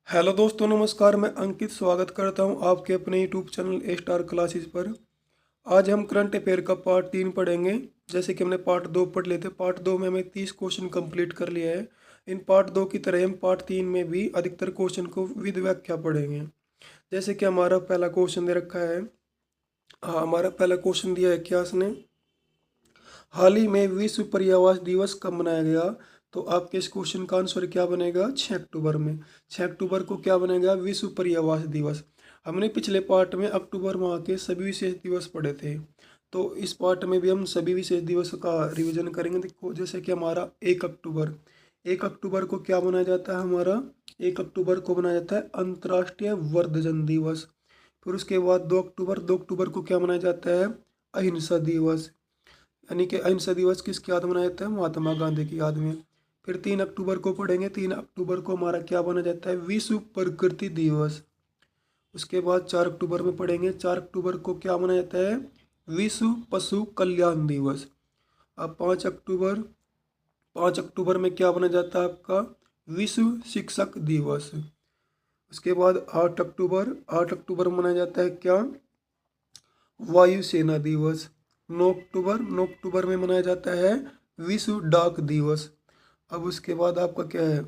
Hello दोस्तों, नमस्कार। मैं अंकित स्वागत करता हूं आपके अपने यूट्यूब चैनल ए स्टार क्लासेस पर। आज हम करंट अफेयर का पार्ट 3 पढ़ेंगे। जैसे कि हमने पार्ट 2 पढ़ लेते, पार्ट 2 में हमें 30 क्वेश्चन कंप्लीट कर लिया है। इन पार्ट 2 की तरह हम पार्ट 3 में भी अधिकतर क्वेश्चन को विद व्याख्या पढ़ेंगे। जैसे कि हमारा पहला क्वेश्चन दे रखा है। हमारा पहला क्वेश्चन दिया है क्या इसने, हाल ही में विश्व पर्यावरण दिवस कब मनाया गया। तो आपके इस क्वेश्चन का आंसर क्या बनेगा, 6 अक्टूबर में। 6 अक्टूबर को क्या बनेगा, विश्व पर्यावरण दिवस। हमने पिछले पार्ट में अक्टूबर माह के सभी विशेष दिवस पढ़े थे, तो इस पार्ट में भी हम सभी विशेष दिवस का रिवीजन करेंगे। देखो, जैसे कि हमारा 1 अक्टूबर, 1 अक्टूबर को क्या मनाया जाता है, हमारा 1 अक्टूबर को मनाया जाता है अंतर्राष्ट्रीय वृद्धजन दिवस। फिर उसके बाद 2 अक्टूबर, 2 अक्टूबर को क्या मनाया जाता है, अहिंसा दिवस। यानी कि अहिंसा दिवस किसकी याद में मनाया जाता है, महात्मा गांधी की याद में। फिर 3 अक्टूबर को पढ़ेंगे, 3 अक्टूबर को हमारा क्या माना जाता है, विश्व प्रकृति दिवस। उसके बाद 4 अक्टूबर में पढ़ेंगे, 4 अक्टूबर को क्या माना जाता है, विश्व पशु कल्याण दिवस। अब 5 अक्टूबर, 5 अक्टूबर में क्या माना जाता है आपका, विश्व शिक्षक दिवस। उसके बाद 8 अक्टूबर, 8 अक्टूबर मनाया जाता है क्या, वायुसेना दिवस। 9 अक्टूबर, 9 अक्टूबर में मनाया जाता है विश्व डाक दिवस। अब उसके बाद आपका क्या है,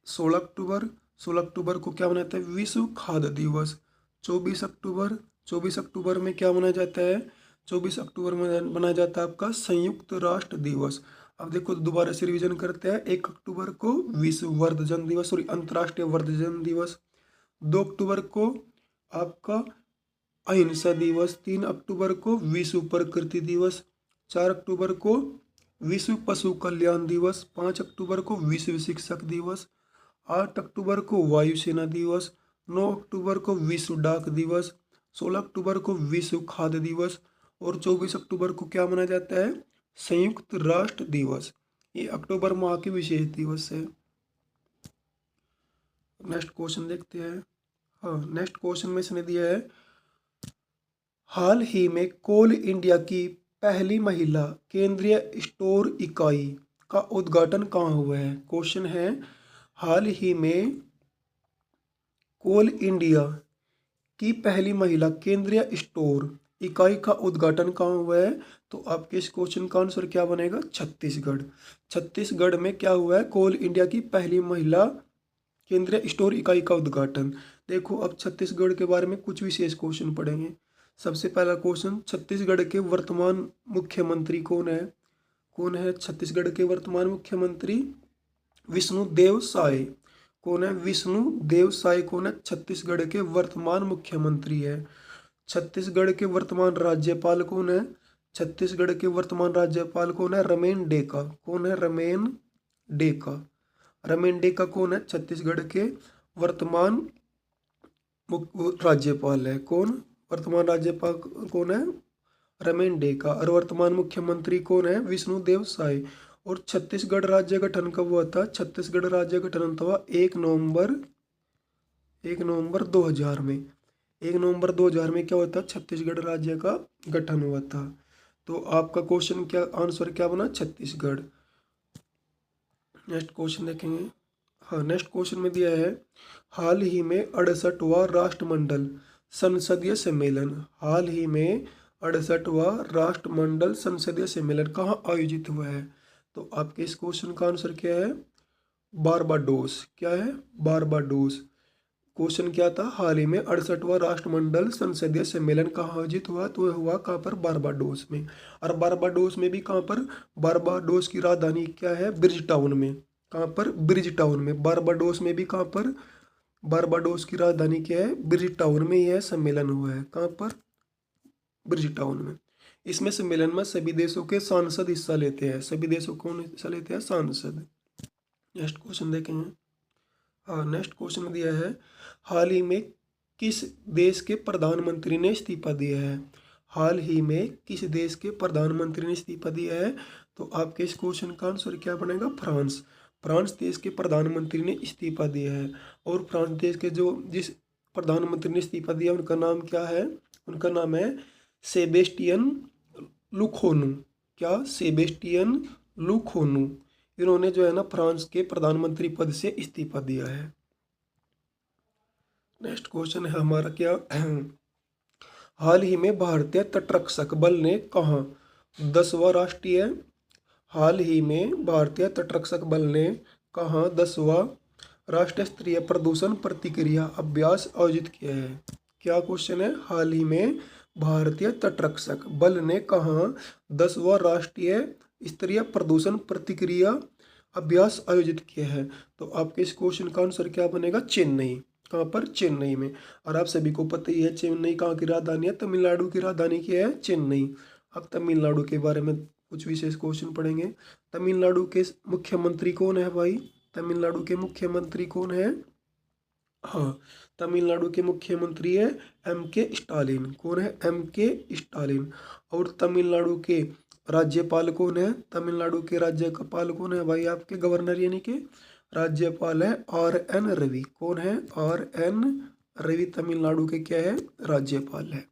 16 अक्टूबर, 16 अक्टूबर को क्या मनाया जाता है, विश्व खाद्य दिवस। 24 अक्टूबर, 24 अक्टूबर में क्या मनाया जाता है, 24 अक्टूबर में मनाया जाता है आपका संयुक्त राष्ट्र दिवस। अब देखो, दोबारा से रिवीजन करते हैं। 1 अक्टूबर को विश्व वर्धजन दिवस, सॉरी अंतर्राष्ट्रीय वर्धजन दिवस। 2 अक्टूबर को आपका अहिंसा दिवस। 3 अक्टूबर को विश्व प्रकृति दिवस। 4 अक्टूबर को विश्व पशु कल्याण दिवस। 5 अक्टूबर को विश्व शिक्षक दिवस। 8 अक्टूबर को वायुसेना दिवस। 9 अक्टूबर को विश्व डाक दिवस। 16 अक्टूबर को विश्व खाद्य दिवस। और 24 अक्टूबर को क्या मनाया जाता है, संयुक्त राष्ट्र दिवस। ये अक्टूबर माह के विशेष दिवस है। नेक्स्ट क्वेश्चन देखते हैं। हाँ, नेक्स्ट क्वेश्चन में इसने दिया है, हाल ही में कोल इंडिया की पहली महिला केंद्रीय स्टोर इकाई का उद्घाटन कहाँ हुआ है। क्वेश्चन है, हाल ही में कोल इंडिया की पहली महिला केंद्रीय स्टोर इकाई का उद्घाटन कहाँ हुआ है। तो आपके इस क्वेश्चन का आंसर क्या बनेगा, छत्तीसगढ़। छत्तीसगढ़ में क्या हुआ है, कोल इंडिया की पहली महिला केंद्रीय स्टोर इकाई का उद्घाटन। देखो, अब छत्तीसगढ़ के बारे में कुछ विशेष क्वेश्चन पढ़ेंगे। सबसे पहला क्वेश्चन, छत्तीसगढ़ के वर्तमान मुख्यमंत्री कौन है। कौन है छत्तीसगढ़ के वर्तमान मुख्यमंत्री, विष्णुदेव साय। कौन है, विष्णुदेव साय कौन है, छत्तीसगढ़ के वर्तमान मुख्यमंत्री है। छत्तीसगढ़ के वर्तमान राज्यपाल कौन है, छत्तीसगढ़ के वर्तमान राज्यपाल कौन है, रमेन डेका। कौन है, रमेन डेका। रमेन डेका कौन है, छत्तीसगढ़ के वर्तमान राज्यपाल है। कौन, वर्तमान राज्यपाल कौन है, रमेन डेका। और वर्तमान मुख्यमंत्री कौन है, विष्णुदेव साय। और छत्तीसगढ़ राज्य गठन कब हुआ था, छत्तीसगढ़ राज्य गठन हुआ 1 नवंबर, 1 नवंबर 2000 में। 1 नवंबर 2000 में क्या हुआ था, छत्तीसगढ़ राज्य का गठन हुआ था। तो आपका क्वेश्चन क्या, आंसर क्या बना, छत्तीसगढ़। नेक्स्ट क्वेश्चन देखेंगे। हाँ, नेक्स्ट क्वेश्चन में दिया है, हाल ही में 68वां राष्ट्रमंडल संसदीय सम्मेलन, हाल ही में 68वां राष्ट्रमंडल संसदीय सम्मेलन कहाँ आयोजित हुआ है। तो आपके इस क्वेश्चन का आंसर क्या है, बारबाडोस। क्या है, बारबाडोस। क्वेश्चन क्या था, हाल ही में 68वां राष्ट्रमंडल संसदीय सम्मेलन कहाँ आयोजित हुआ, तो हुआ कहाँ पर, बारबाडोस में। और बारबाडोस में भी कहाँ पर, बारबाडोस की राजधानी क्या है, ब्रिज टाउन में। कहाँ पर, ब्रिज टाउन में। बारबाडोस में भी कहाँ पर, बारबाडोस की राजधानी क्या है, ब्रिज टाउन में यह सम्मेलन हुआ है। कहाँ पर, ब्रिज टाउन में। इसमें सम्मेलन में सभी देशों के सांसद हिस्सा लेते हैं, सभी देशों कौन हिस्सा लेते हैं, सांसद। नेक्स्ट क्वेश्चन देखेंगे। हाँ, नेक्स्ट क्वेश्चन में दिया है, हाल ही में किस देश के प्रधानमंत्री ने इस्तीफा दिया है। हाल ही में किस देश के प्रधानमंत्री ने इस्तीफा दिया है। तो आपके इस क्वेश्चन का आंसर क्या बनेगा, फ्रांस। फ्रांस देश के प्रधानमंत्री ने इस्तीफा दिया है। और फ्रांस देश के जो जिस प्रधानमंत्री ने इस्तीफा दिया उनका नाम क्या है, उनका नाम है सेबेस्टियन लुकोनू। क्या, सेबेस्टियन लुकोनू। इन्होंने जो है ना फ्रांस के प्रधानमंत्री पद से इस्तीफा दिया है। नेक्स्ट क्वेश्चन है हमारा क्या हाल ही में भारतीय तटरक्षक बल ने कहाँ 10वां राष्ट्रीय हाल ही में भारतीय तटरक्षक बल ने कहाँ 10वां राष्ट्रीय स्तरीय प्रदूषण प्रतिक्रिया अभ्यास आयोजित किया है। क्या क्वेश्चन है, हाल ही में भारतीय तटरक्षक बल ने कहाँ 10वां राष्ट्रीय स्तरीय प्रदूषण प्रतिक्रिया अभ्यास आयोजित किया है। तो आपके इस क्वेश्चन का आंसर क्या बनेगा, चेन्नई। कहाँ पर, चेन्नई में। और आप सभी को पता ही है चेन्नई कहाँ की राजधानी है, तमिलनाडु की राजधानी क्या है, चेन्नई। अब तमिलनाडु के बारे में कुछ विशेष क्वेश्चन पढ़ेंगे। तमिलनाडु के मुख्यमंत्री कौन है भाई, तमिलनाडु के मुख्यमंत्री कौन है, हाँ तमिलनाडु के मुख्यमंत्री है M.K. स्टालिन। कौन है, M.K. स्टालिन। और तमिलनाडु के राज्यपाल कौन है, तमिलनाडु के राज्यपाल कौन है भाई, आपके गवर्नर यानी कि राज्यपाल है R.N. रवि। कौन है, R.N. रवि तमिलनाडु के क्या है, राज्यपाल है।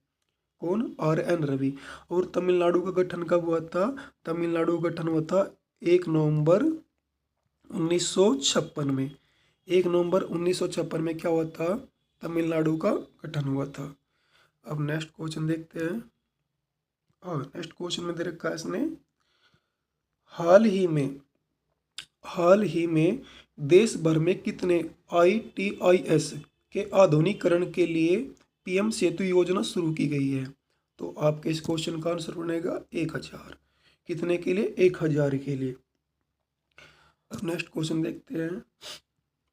कौन, R.N. रवि। और तमिलनाडु का गठन कब हुआ था, तमिलनाडु का गठन हुआ था 1 नवंबर 1956 में। 1 नवंबर 1956 में क्या हुआ था, तमिलनाडु का गठन हुआ था। अब नेक्स्ट क्वेश्चन देखते हैं। हाँ नेक्स्ट क्वेश्चन में दे रखा है इसने, हाल ही में देश भर में कितने ITIS के आधुनिकीकरण के लिए PM सेतु योजना शुरू की गई है। तो आपके इस क्वेश्चन का आंसर बनेगा 1000। कितने के लिए, 1000 के लिए। अब नेक्स्ट क्वेश्चन देखते हैं।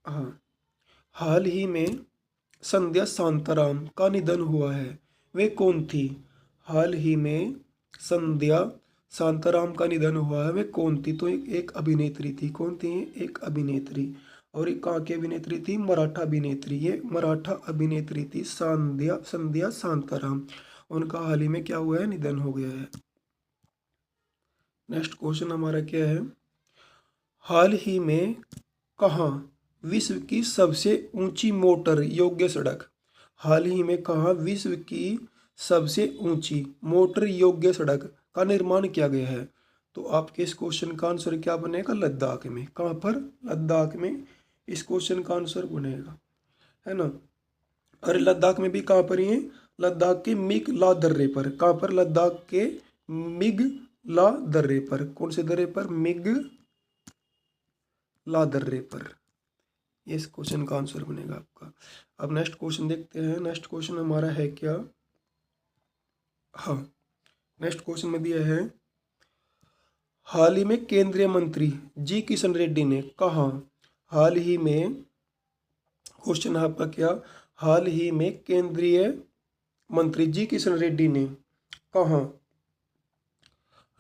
हाँ, हाल ही में संध्या शांताराम का निधन हुआ है, वे कौन थी। हाल ही में संध्या शांताराम का निधन हुआ है, वे कौन थी। तो एक अभिनेत्री थी। कौन थी, एक अभिनेत्री। और एक कहाँ की अभिनेत्री थी, मराठा अभिनेत्री। ये मराठा अभिनेत्री थी संध्या शांताराम। उनका हाल ही में क्या हुआ है, निधन हो गया है। नेक्स्ट क्वेश्चन हमारा क्या है, हाल ही में कहाँ विश्व की सबसे ऊंची मोटर योग्य सड़क, हाल ही में कहाँ विश्व की सबसे ऊंची मोटर योग्य सड़क का निर्माण किया गया है। तो आपके इस क्वेश्चन का आंसर क्या बनेगा, लद्दाख में। कहाँ पर, लद्दाख में इस क्वेश्चन का आंसर बनेगा, है ना। अरे लद्दाख में भी कहाँ पर ही है, लद्दाख के मिगला दर्रे पर। कहाँ पर, लद्दाख के मिगला दर्रे पर। कौन से दर्रे पर, मिगला दर्रे पर। इस क्वेश्चन का आंसर बनेगा आपका। अब नेक्स्ट क्वेश्चन देखते हैं। नेक्स्ट क्वेश्चन हमारा है क्या, हाँ नेक्स्ट क्वेश्चन में दिया है, हाल ही में केंद्रीय मंत्री जी किशन रेड्डी ने कहा, हाल ही में क्वेश्चन है आपका क्या, हाल ही में केंद्रीय मंत्री जी किशन रेड्डी ने कहा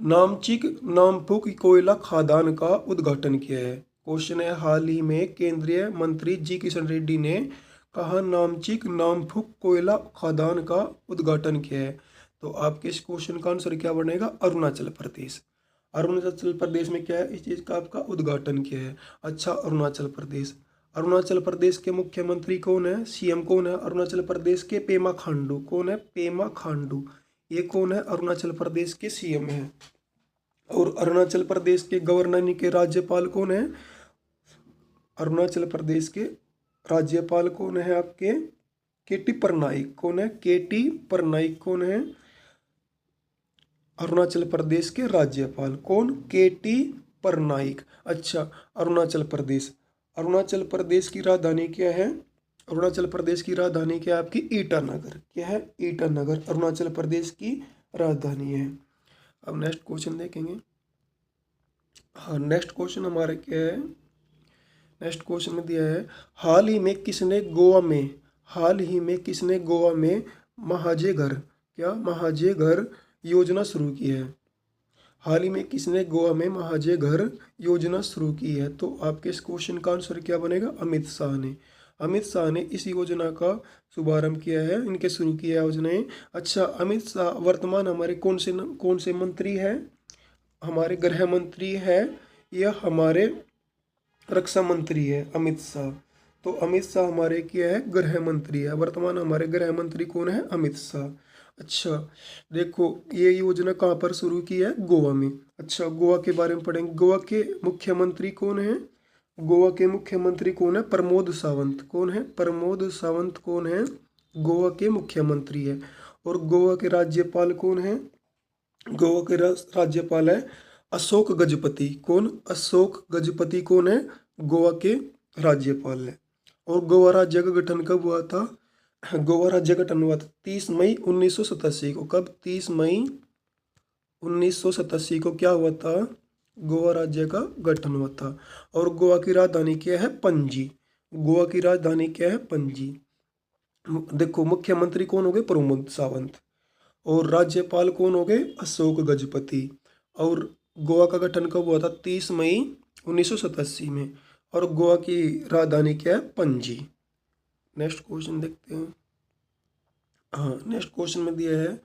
नामचिक नामफुक कोयला खदान का उद्घाटन किया है। क्वेश्चन है, हाल ही में केंद्रीय मंत्री जी किशन रेड्डी ने कहा नामचिक नामफुक कोयला खदान का उद्घाटन किया है। तो आपके इस क्वेश्चन का आंसर क्या बनेगा, अरुणाचल प्रदेश। अरुणाचल प्रदेश में क्या है, इस चीज़ का आपका उद्घाटन किया है। अच्छा, अरुणाचल प्रदेश, अरुणाचल प्रदेश के मुख्यमंत्री कौन है, CM कौन है अरुणाचल प्रदेश के, पेमा खांडू। कौन है, पेमा खांडू। ये कौन है, अरुणाचल प्रदेश के CM है। और अरुणाचल प्रदेश के गवर्नर के राज्यपाल कौन है, अरुणाचल प्रदेश के राज्यपाल कौन है आपके, KT पटनायक। कौन है, KT पटनायक कौन है, अरुणाचल प्रदेश के राज्यपाल। कौन, KT पटनायक। अच्छा, अरुणाचल प्रदेश, अरुणाचल प्रदेश की राजधानी क्या है, अरुणाचल प्रदेश की राजधानी क्या है आपकी, ईटानगर। क्या है, ईटानगर अरुणाचल प्रदेश की राजधानी है। अब नेक्स्ट क्वेश्चन देखेंगे। हाँ नेक्स्ट क्वेश्चन हमारा क्या है, नेक्स्ट क्वेश्चन में दिया है, हाल ही में किसने गोवा में महाजय घर, क्या महाजय घर योजना शुरू की है। हाल ही में किसने गोवा में महाजय घर योजना शुरू की है। तो आपके इस क्वेश्चन का आंसर क्या बनेगा, अमित शाह ने। अमित शाह ने इस योजना का शुभारंभ किया है, इनके शुरू किया है योजनाएं। अच्छा, अमित शाह वर्तमान हमारे कौन से मंत्री है, हमारे गृह मंत्री है या हमारे रक्षा मंत्री है, अमित शाह। तो अमित शाह हमारे क्या है, गृह मंत्री है। वर्तमान हमारे गृह मंत्री कौन है, अमित शाह। अच्छा देखो, ये योजना कहाँ पर शुरू की है, गोवा में। अच्छा, गोवा के बारे में पढ़ेंगे। गोवा के मुख्यमंत्री कौन है, गोवा के मुख्यमंत्री कौन है? प्रमोद सावंत। कौन है? प्रमोद सावंत कौन है? गोवा के मुख्यमंत्री है। और गोवा के राज्यपाल कौन है? गोवा के राज्यपाल है अशोक गजपति। कौन? अशोक गजपति कौन है? गोवा के राज्यपाल है। और गोवा राज्य का गठन कब हुआ था? गोवा राज्य का गठन हुआ था 30 मई 1987 को। कब? 30 मई 1987 को क्या हुआ था? गोवा राज्य का गठन हुआ था। और गोवा की राजधानी क्या है? पणजी। गोवा की राजधानी क्या है? पणजी। देखो मुख्यमंत्री कौन हो गए? प्रमोद सावंत। और राज्यपाल कौन हो गए? अशोक गजपति। और गोवा का गठन कब हुआ था? 30 मई 1987 में। और गोवा की राजधानी क्या है? पणजी। नेक्स्ट क्वेश्चन देखते हैं। हाँ, नेक्स्ट क्वेश्चन में दिया है,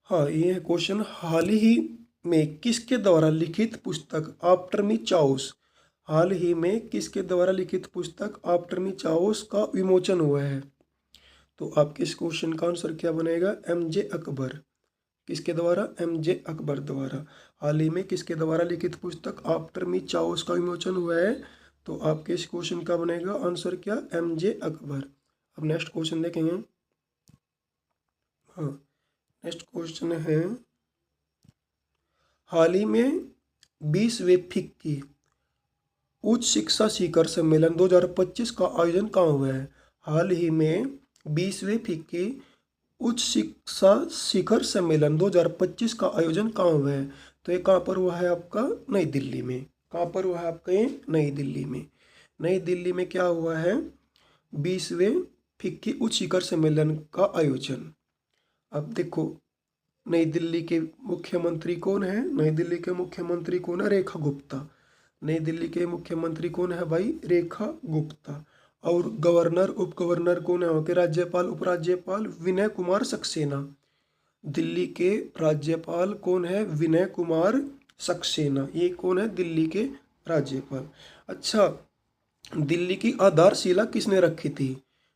हाँ ये है क्वेश्चन, हाल ही में किसके द्वारा लिखित पुस्तक आफ्टर मी चाओस, हाल ही में किसके द्वारा लिखित पुस्तक आफ्टर मी चाओस का विमोचन हुआ है? तो आपके इस क्वेश्चन का आंसर क्या बनेगा? एमजे अकबर। किसके द्वारा? एमजे अकबर द्वारा। हाल ही में किसके द्वारा लिखित पुस्तक आफ्टर मी चाओस का विमोचन हुआ है? तो आपके इस क्वेश्चन का बनेगा आंसर क्या? एमजे अकबर। अब नेक्स्ट क्वेश्चन देखेंगे। हाँ, नेक्स्ट क्वेश्चन है, हाल ही में 20वें फिक्की उच्च शिक्षा शिखर सम्मेलन 2025 का आयोजन कहाँ हुआ है? हाल ही में 20वें फिक्की उच्च शिक्षा शिखर सम्मेलन 2025 का आयोजन कहाँ हुआ है? तो ये कहाँ पर हुआ है आपका? नई दिल्ली में। कहाँ पर हुआ है आपका? ये नई दिल्ली में। नई दिल्ली में क्या हुआ है? 20वें फिक्की उच्च शिखर सम्मेलन का आयोजन। अब देखो नई दिल्ली के मुख्यमंत्री कौन है? नई दिल्ली के मुख्यमंत्री कौन है? रेखा गुप्ता। नई दिल्ली के मुख्यमंत्री कौन है भाई? रेखा गुप्ता। और गवर्नर उप गवर्नर कौन है? के राज्यपाल उपराज्यपाल विनय कुमार सक्सेना। दिल्ली के राज्यपाल कौन है? विनय कुमार सक्सेना। ये कौन है? दिल्ली के राज्यपाल। अच्छा, दिल्ली की आधारशिला किसने रखी थी?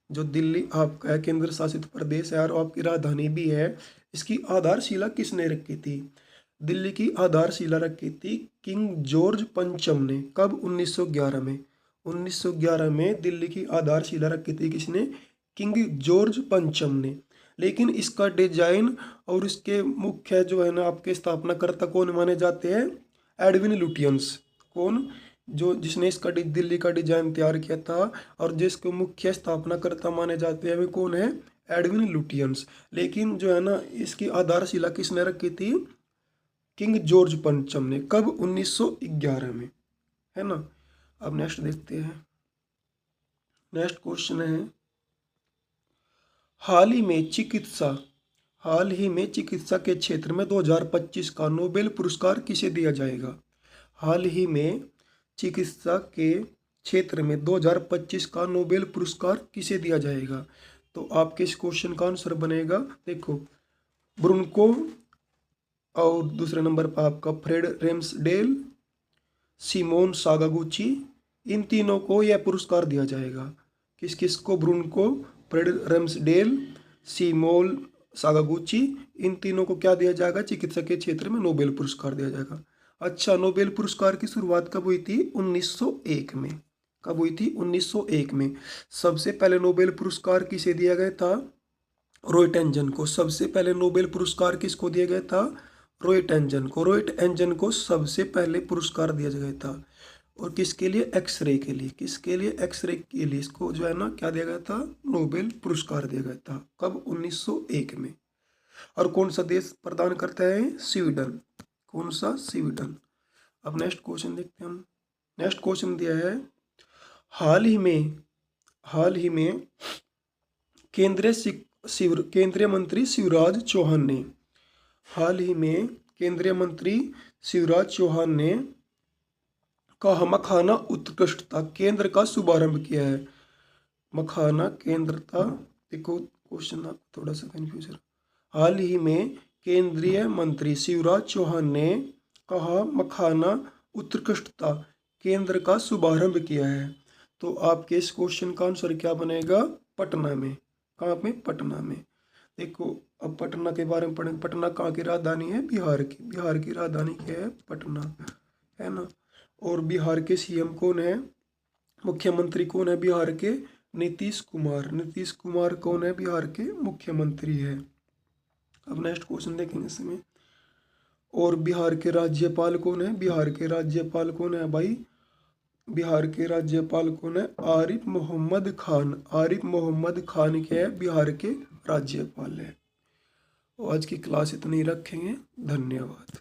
जो दिल्ली आपका है केंद्र शासित प्रदेश है और आपकी राजधानी भी है, इसकी आधारशिला किसने रखी थी? दिल्ली की आधारशिला रखी थी किंग जॉर्ज पंचम ने। कब? 1911 में। 1911 में दिल्ली की आधारशिला रखी थी किसने? किंग जॉर्ज पंचम ने। लेकिन इसका डिजाइन और इसके मुख्य जो है ना आपके स्थापनाकर्ता कौन माने जाते हैं? Edwin Lutyens. कौन? जो जिसने इसका दिल्ली का डिजाइन तैयार किया था और जिसके मुख्य स्थापनाकर्ता माने जाते हैं वे कौन है? Edwin Lutyens. लेकिन जो है ना इसकी आधारशिला किसने रखी थी? किंग जॉर्ज पंचम ने। कब? 1911 में, है ना। अब नेक्स्ट देखते हैं। नेक्स्ट क्वेश्चन है, हाल ही में चिकित्सा के क्षेत्र में 2025 का नोबेल पुरस्कार किसे दिया जाएगा? हाल ही में चिकित्सा के क्षेत्र में 2025 का नोबेल पुरस्कार किसे दिया जाएगा? तो आपके इस क्वेश्चन का आंसर बनेगा, देखो, ब्रुनको, और दूसरे नंबर पर आपका फ्रेड रेम्सडेल, सिमोन सागागुची, इन तीनों को यह पुरस्कार दिया जाएगा। किस किस को? ब्रुनको, फ्रेड रेम्सडेल, सिमोन सागागुची, इन तीनों को क्या दिया जाएगा? चिकित्सा के क्षेत्र में नोबेल पुरस्कार दिया जाएगा। अच्छा, नोबेल पुरस्कार की शुरुआत कब हुई थी? 1901 में। कब हुई थी? 1901 में। सबसे पहले नोबेल पुरस्कार किसे दिया गया था? रॉय टैंजन को। सबसे पहले नोबेल पुरस्कार किसको दिया गया था? रॉय टैंजन को। रॉय टैंजन को सबसे पहले पुरस्कार दिया गया था। और किसके लिए? एक्सरे के लिए। किसके लिए? एक्सरे के लिए इसको जो है ना क्या दिया गया था? नोबेल पुरस्कार दिया गया था। कब? 1901 में। और कौन सा देश प्रदान करता है? स्वीडन। कौन सा? स्वीडन। अब नेक्स्ट क्वेश्चन देखते हैं हम। नेक्स्ट क्वेश्चन दिया है, हाल ही में केंद्रीय मंत्री शिवराज चौहान ने, हाल ही में केंद्रीय मंत्री शिवराज चौहान ने कहा मखाना उत्कृष्टता केंद्र का शुभारंभ किया है। मखाना केंद्रता, देखो क्वेश्चन थोड़ा सा कंफ्यूजन। हाल ही में केंद्रीय मंत्री शिवराज चौहान ने कहा मखाना उत्कृष्टता केंद्र का शुभारंभ किया है। तो आपके इस क्वेश्चन का आंसर क्या बनेगा? पटना में। कहाँ पे? पटना में। देखो अब पटना के बारे में पढ़ें। पटना कहाँ की राजधानी है? बिहार की। बिहार की राजधानी क्या है? पटना, है ना। और बिहार के सीएम कौन है? मुख्यमंत्री कौन है बिहार के? नीतीश कुमार। नीतीश कुमार कौन है? बिहार के मुख्यमंत्री है। अब नेक्स्ट क्वेश्चन देखेंगे इसमें। और बिहार के राज्यपाल कौन है? बिहार के राज्यपाल कौन है भाई? बिहार के राज्यपाल कौन है? आरिफ मोहम्मद खान। आरिफ मोहम्मद खान क्या है? बिहार के राज्यपाल है। आज की क्लास इतनी रखेंगे। धन्यवाद।